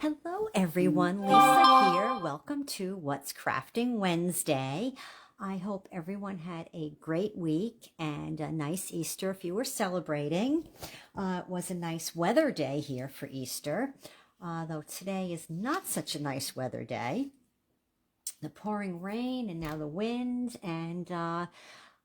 Hello everyone, Lisa here. Welcome to What's Crafting Wednesday. I hope everyone had a great week and a nice Easter if you were celebrating. It was a nice weather day here for Easter, though today is not such a nice weather day. The pouring rain and now the wind and I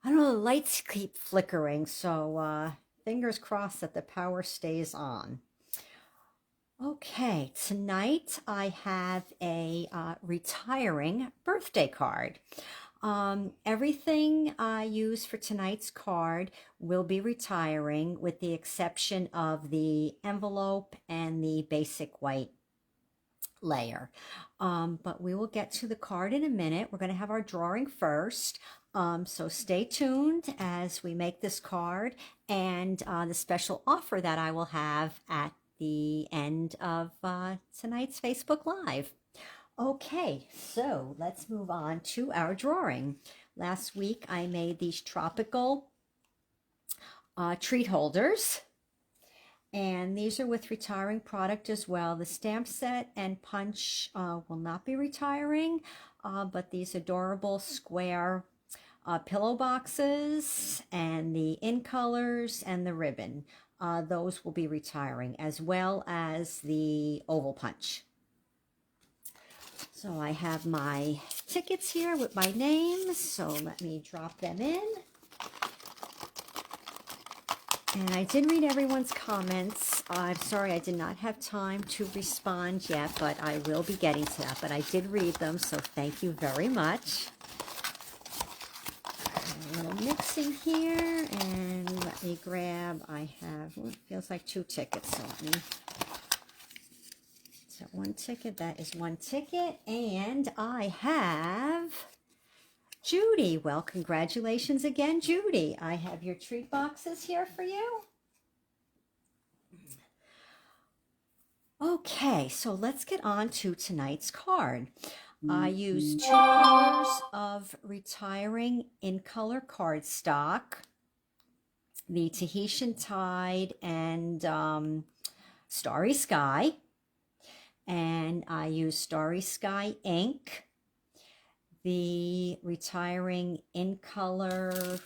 don't know, the lights keep flickering, so fingers crossed that the power stays on. Okay, tonight I have a retiring birthday card. Everything I use for tonight's card will be retiring with the exception of the envelope and the basic white layer. But we will get to the card in a minute. We're going to have our drawing first. So stay tuned as we make this card and the special offer that I will have at the end of tonight's Facebook Live. Okay, so let's move on to our drawing. Last week I made these tropical treat holders, and these are with retiring product as well. The stamp set and punch will not be retiring, but these adorable square pillow boxes and the in colors and the ribbon, those will be retiring, as well as the oval punch. So I have my tickets here with my names, so let me drop them in. And I did read everyone's comments. I'm sorry I did not have time to respond yet, but I will be getting to that. But I did read them, so thank you very much. A little mixing here, and let me grab, I have, well, it feels like 2 tickets, so let me, is that 1 ticket? That is 1 ticket, and I have Judy. Well, congratulations again, Judy. I have your treat boxes here for you. Okay, so let's get on to tonight's card. I used 2 colors of retiring in color cardstock, the Tranquil Tide and Starry Sky, and I used Starry Sky ink, the retiring in color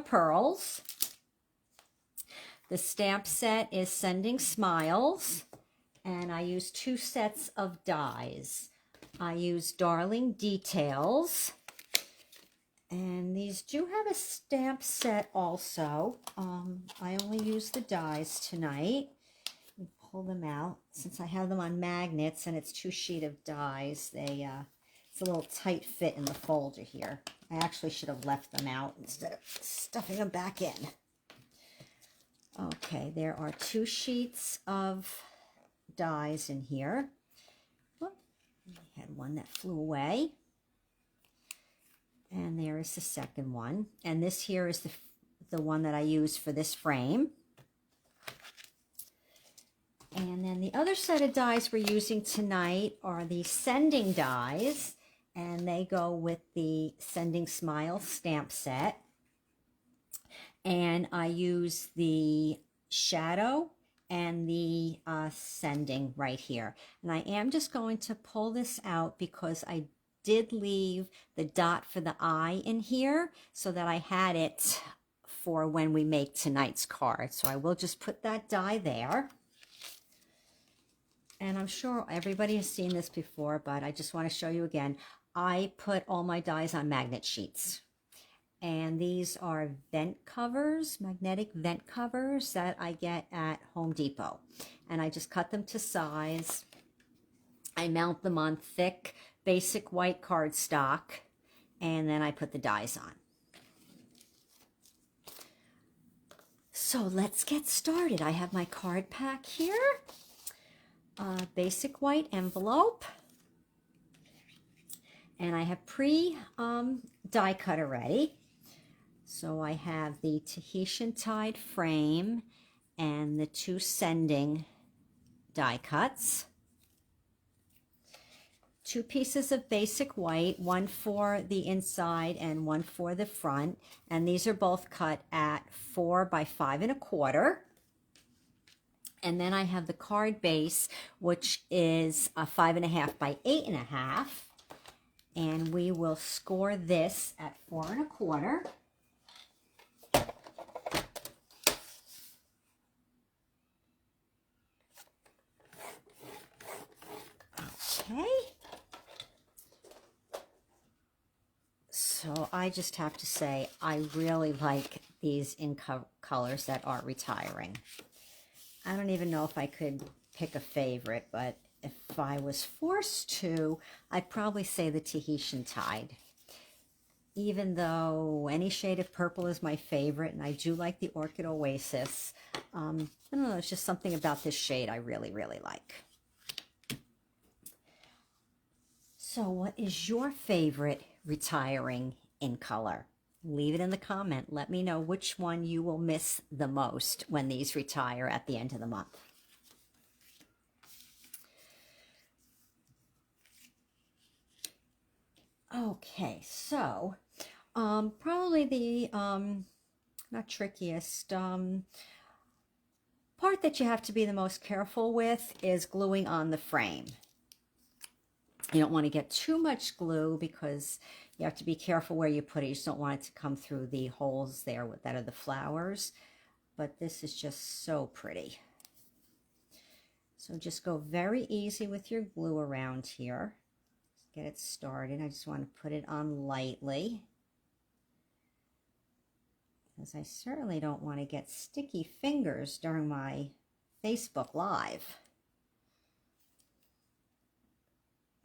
pearls. The stamp set is Sending Smiles. And I use 2 sets of dies. I use Darling Details. And these do have a stamp set also. I only use the dies tonight. Let me pull them out. Since I have them on magnets and it's 2 sheets of dies, it's a little tight fit in the folder here. I actually should have left them out instead of stuffing them back in. Okay, there are 2 sheets of dies in here. Oh, I had one that flew away. And there is the second one. And this here is the one that I use for this frame. And then the other set of dies we're using tonight are the Sending dies. And they go with the Sending Smile stamp set. And I use the shadow and the sending right here. And I am just going to pull this out because I did leave the dot for the eye in here so that I had it for when we make tonight's card. So I will just put that die there. And I'm sure everybody has seen this before, but I just want to show you again. I put all my dies on magnet sheets. And these are vent covers, magnetic vent covers that I get at Home Depot. And I just cut them to size. I mount them on thick, basic white cardstock. And then I put the dies on. So let's get started. I have my card pack here. Basic white envelope. And I have die cut already. So I have the Tranquil Tide frame and the 2 sending die cuts. 2 pieces of basic white, one for the inside and one for the front. And these are both cut at 4 by 5 1/4. And then I have the card base, which is a 5.5 by 8.5. And we will score this at 4.25. Okay. So I just have to say, I really like these in colors that are retiring. I don't even know if I could pick a favorite, but if I was forced to, I'd probably say the Tahitian Tide. Even though any shade of purple is my favorite, and I do like the Orchid Oasis, I don't know, it's just something about this shade I really, really like. So what is your favorite retiring in color? Leave it in the comment. Let me know which one you will miss the most when these retire at the end of the month. Okay, so probably the not trickiest part that you have to be the most careful with is gluing on the frame. You don't want to get too much glue because you have to be careful where you put it. You just don't want it to come through the holes there that are the flowers. But this is just so pretty. So just go very easy with your glue around here. Just get it started. I just want to put it on lightly, because I certainly don't want to get sticky fingers during my Facebook Live.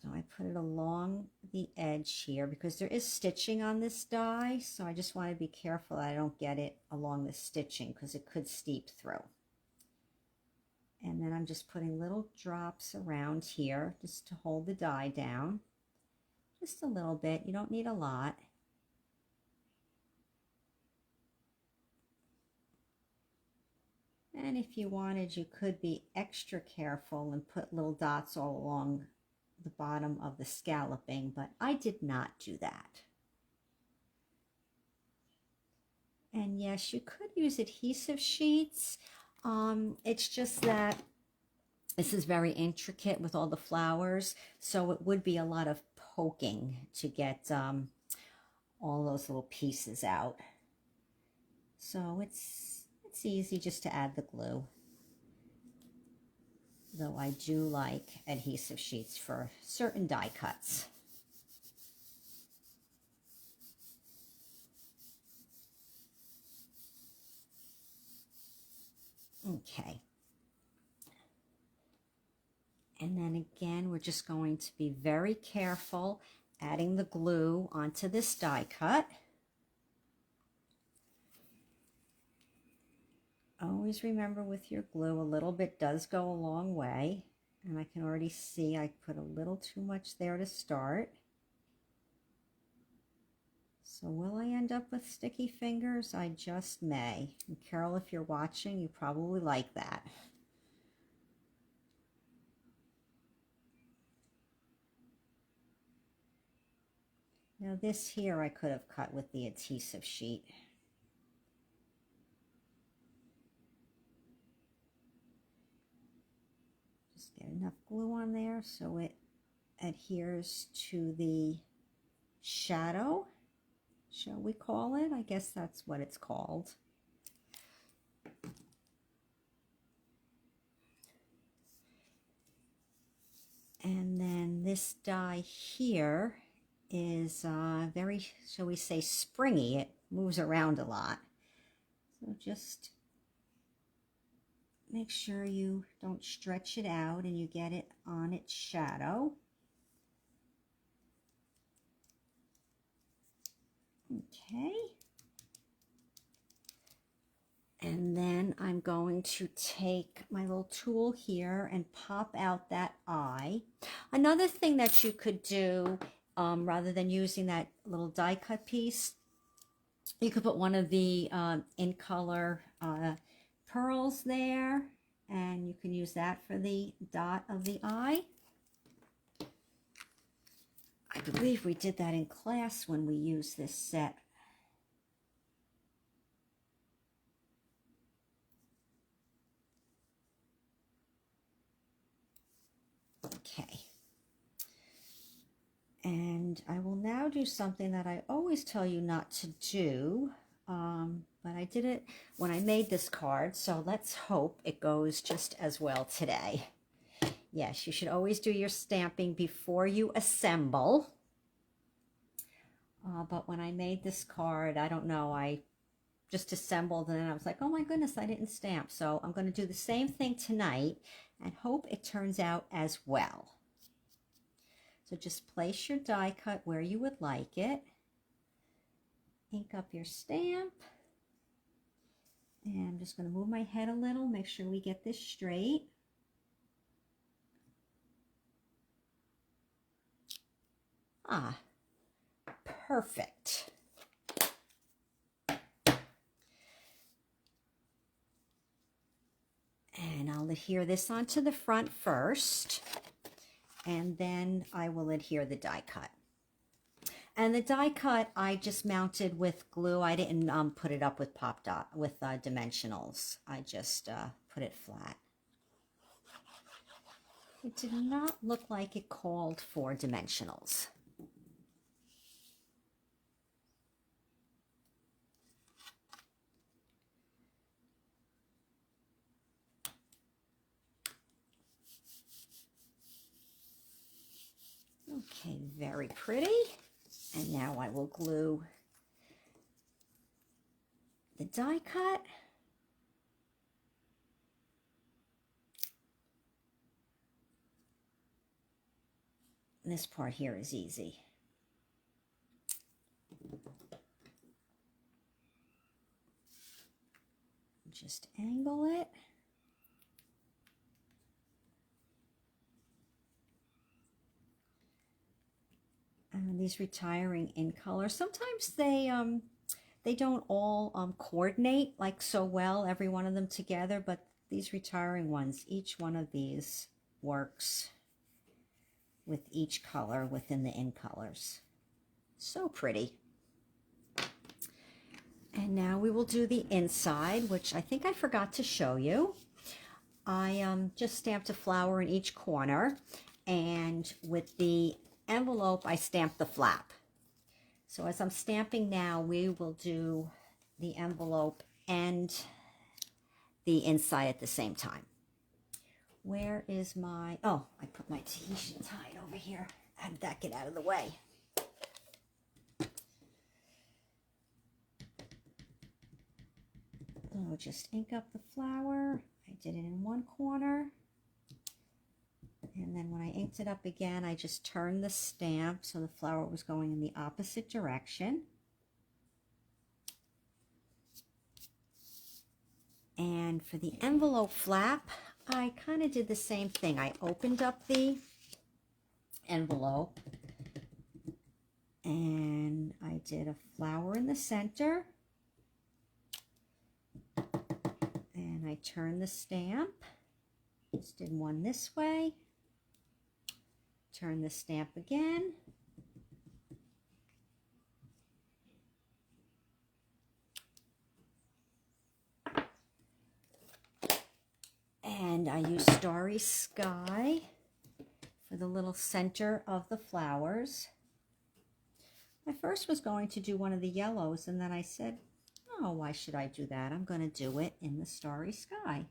So I put it along the edge here because there is stitching on this die, so I just want to be careful I don't get it along the stitching because it could steep through. And then I'm just putting little drops around here just to hold the die down. Just a little bit, you don't need a lot. And if you wanted, you could be extra careful and put little dots all along the bottom of the scalloping, but I did not do that. And yes, you could use adhesive sheets. It's just that this is very intricate with all the flowers, so it would be a lot of poking to get all those little pieces out. So it's easy just to add the glue. Though I do like adhesive sheets for certain die cuts. Okay. And then again, we're just going to be very careful adding the glue onto this die cut. Always remember with your glue, a little bit does go a long way. And I can already see I put a little too much there to start. So will I end up with sticky fingers? I just may. And Carol, if you're watching, you probably like that. Now this here I could have cut with the adhesive sheet. Just get enough glue on there so it adheres to the shadow, shall we call it? I guess that's what it's called. And then this die here is very, shall we say, springy. It moves around a lot. So just make sure you don't stretch it out and you get it on its shadow. Okay. And then I'm going to take my little tool here and pop out that eye. Another thing that you could do, rather than using that little die cut piece, you could put one of the in color pearls there, and you can use that for the dot of the eye. I believe we did that in class when we used this set. Okay. And I will now do something that I always tell you not to do, but I did it when I made this card, so let's hope it goes just as well today. Yes, you should always do your stamping before you assemble. But when I made this card, I don't know, I just assembled and then I was like, oh my goodness, I didn't stamp. So I'm going to do the same thing tonight and hope it turns out as well. So just place your die cut where you would like it. Ink up your stamp. And I'm just going to move my head a little, make sure we get this straight. Ah, perfect. And I'll adhere this onto the front first, and then I will adhere the die cut. And the die cut I just mounted with glue. I didn't put it up with dimensionals. I just put it flat. It did not look like it called for dimensionals. Okay, very pretty. And now I will glue the die cut. And this part here is easy. Just angle it. And these retiring in color, sometimes they don't all coordinate like so well, every one of them together, but these retiring ones, each one of these works with each color within the in colors. So pretty. And now we will do the inside, which I think I forgot to show you. I just stamped a flower in each corner, and with the envelope I stamped the flap. So as I'm stamping now, we will do the envelope and the inside at the same time. Where is my, oh, I put my adhesion tied over here. How did that get out of the way? So just ink up the flower. I did it in one corner. And then when I inked it up again, I just turned the stamp so the flower was going in the opposite direction. And for the envelope flap, I kind of did the same thing. I opened up the envelope and I did a flower in the center. And I turned the stamp. Just did one this way. Turn the stamp again. And I use Starry Sky for the little center of the flowers. I first was going to do one of the yellows, and then I said, oh, why should I do that? I'm going to do it in the Starry Sky.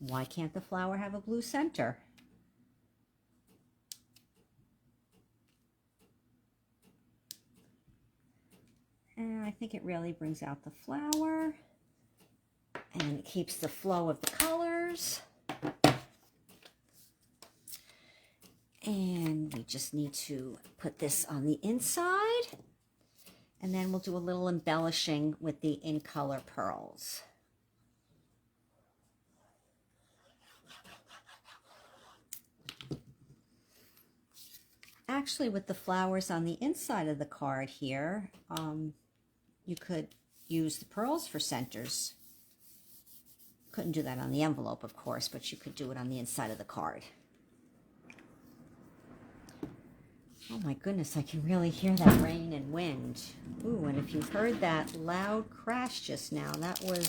Why can't the flower have a blue center? And I think it really brings out the flower and it keeps the flow of the colors. And we just need to put this on the inside, and then we'll do a little embellishing with the in color pearls. Actually, with the flowers on the inside of the card here, you could use the pearls for centers. Couldn't do that on the envelope, of course, but you could do it on the inside of the card. Oh my goodness, I can really hear that rain and wind. Ooh, and if you heard that loud crash just now, that was,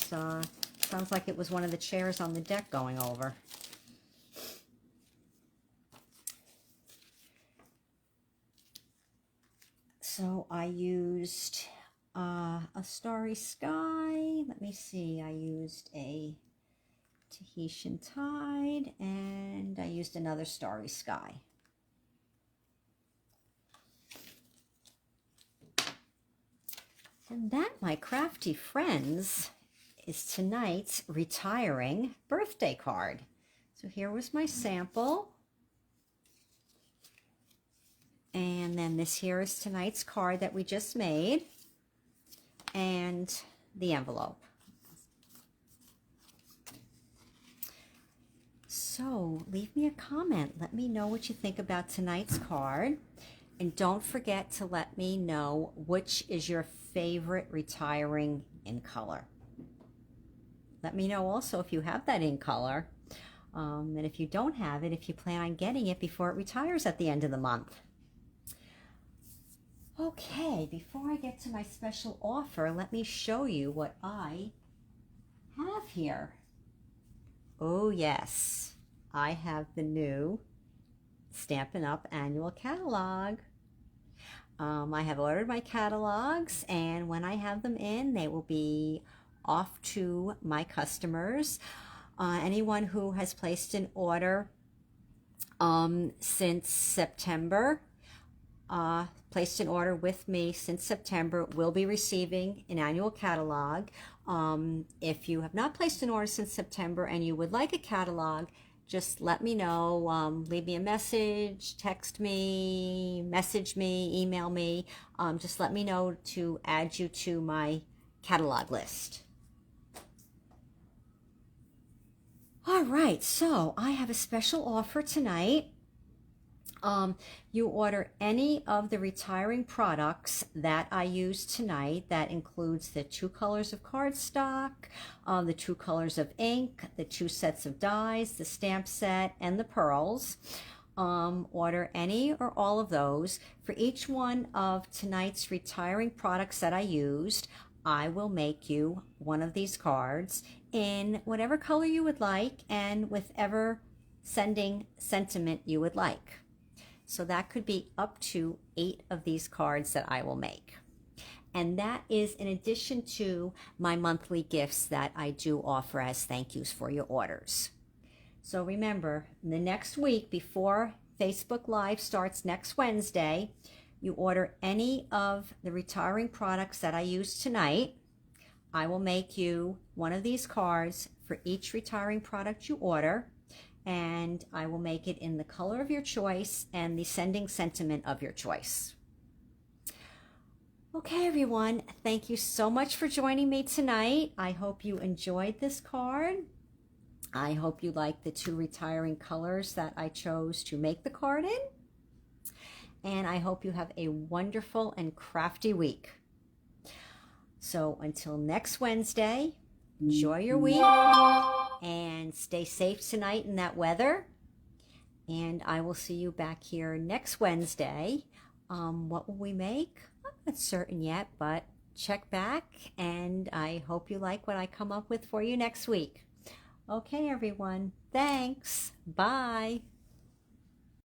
sounds like it was one of the chairs on the deck going over. So I used a Starry Sky. Let me see. I used a Tranquil Tide, and I used another Starry Sky. And that, my crafty friends, is tonight's retiring birthday card. So here was my sample. And then this here is tonight's card that we just made. And the envelope. So leave me a comment. Let me know what you think about tonight's card. And don't forget to let me know which is your favorite retiring in color. Let me know also if you have that in color. And if you don't have it, if you plan on getting it before it retires at the end of the month. Okay, before I get to my special offer, let me show you what I have here. Oh yes, I have the new Stampin' Up! Annual Catalog. I have ordered my catalogs, and when I have them in, they will be off to my customers. Anyone who has placed an order since September, placed an order with me since September, will be receiving an annual catalog. If you have not placed an order since September and you would like a catalog, just let me know. Leave me a message, text me, message me, email me. Just let me know to add you to my catalog list. All right, so I have a special offer tonight. You order any of the retiring products that I use tonight. That includes the 2 colors of cardstock, the 2 colors of ink, the 2 sets of dies, the stamp set, and the pearls. Order any or all of those. For each one of tonight's retiring products that I used, I will make you one of these cards in whatever color you would like and with ever sending sentiment you would like. So that could be up to 8 of these cards that I will make. And that is in addition to my monthly gifts that I do offer as thank yous for your orders. So remember, the next week before Facebook Live starts next Wednesday, you order any of the retiring products that I use tonight. I will make you one of these cards for each retiring product you order. And I will make it in the color of your choice and the sending sentiment of your choice. Okay, everyone, thank you so much for joining me tonight. I hope you enjoyed this card. I hope you like the 2 retiring colors that I chose to make the card in. And I hope you have a wonderful and crafty week. So until next Wednesday, enjoy your week. And stay safe tonight in that weather. And I will see you back here next Wednesday. What will we make? I'm not certain yet, but check back. And I hope you like what I come up with for you next week. Okay, everyone. Thanks. Bye.